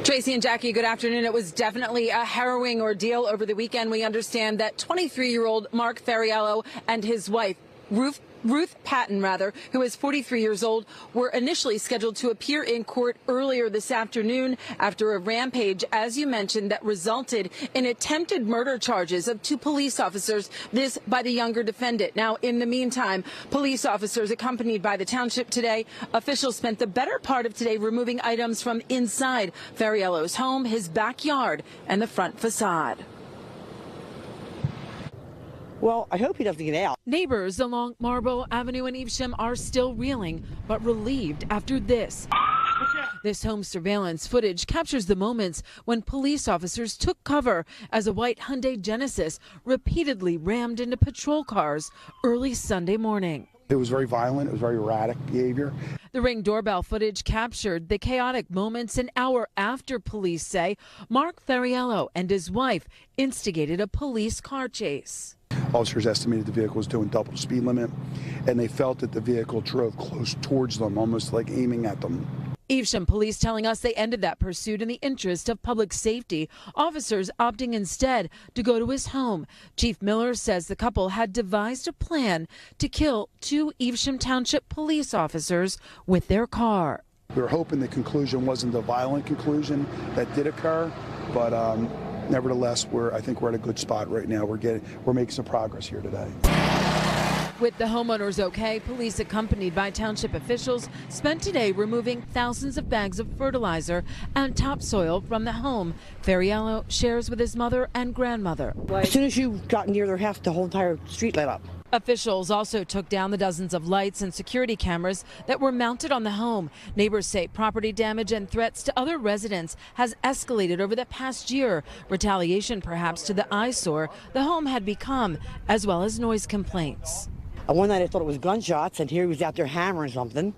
Tracy and Jackie, good afternoon. It was definitely a harrowing ordeal over the weekend. We understand that 23-year-old Mark Ferriello and his wife, Ruth Patton, who is 43 years old, were initially scheduled to appear in court earlier this afternoon after a rampage, as you mentioned, that resulted in attempted murder charges of two police officers, this by the younger defendant. Now, in the meantime, police officers accompanied by the township today, officials spent the better part of today removing items from inside Ferriello's home, his backyard, and the front facade. Well, I hope he doesn't get out. Neighbors along Marlborough Avenue in Evesham are still reeling, but relieved after this. This home surveillance footage captures the moments when police officers took cover as a white Hyundai Genesis repeatedly rammed into patrol cars early Sunday morning. It was very violent. It was very erratic behavior. The Ring doorbell footage captured the chaotic moments an hour after police say Mark Ferriello and his wife instigated a police car chase. Officers estimated the vehicle was doing double the speed limit, and they felt that the vehicle drove close towards them, almost like aiming at them. Evesham police telling us they ended that pursuit in the interest of public safety, officers opting instead to go to his home. Chief Miller says the couple had devised a plan to kill two Evesham Township police officers with their car. We were hoping the conclusion wasn't the violent conclusion that did occur, but nevertheless, I think we're at a good spot right now. We're making some progress here today. With the homeowners okay, police accompanied by township officials spent today removing thousands of bags of fertilizer and topsoil from the home. Ferriello shares with his mother and grandmother. As soon as you got near their house, the whole entire street lit up. Officials also took down the dozens of lights and security cameras that were mounted on the home. Neighbors say property damage and threats to other residents has escalated over the past year. Retaliation perhaps to the eyesore the home had become, as well as noise complaints. One night I thought it was gunshots, and here he was out there hammering something,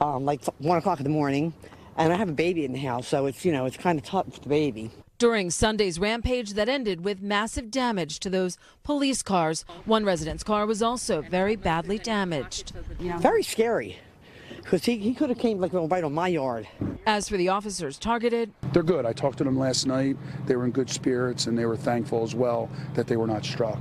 like 1 o'clock in the morning. And I have a baby in the house, so it's kind of tough with the baby. During Sunday's rampage that ended with massive damage to those police cars, one resident's car was also very badly damaged. Very scary, because he could have came right on my yard. As for the officers targeted, they're good. I talked to them last night. They were in good spirits, and they were thankful as well that they were not struck.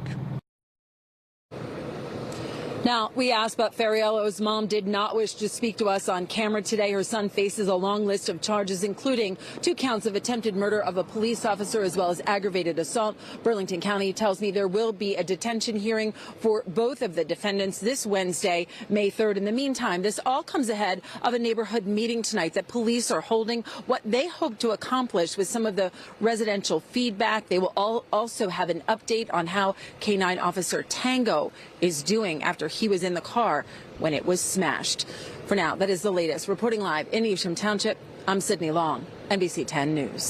Now, we asked, but Ferriello's mom did not wish to speak to us on camera today. Her son faces a long list of charges, including 2 counts of attempted murder of a police officer as well as aggravated assault. Burlington County tells me there will be a detention hearing for both of the defendants this Wednesday, May 3rd. In the meantime, this all comes ahead of a neighborhood meeting tonight that police are holding. What they hope to accomplish with some of the residential feedback. They will also have an update on how K-9 Officer Tango is doing after he was in the car when it was smashed. For now, that is the latest. Reporting live in Evesham Township, I'm Cydney Long, NBC 10 News.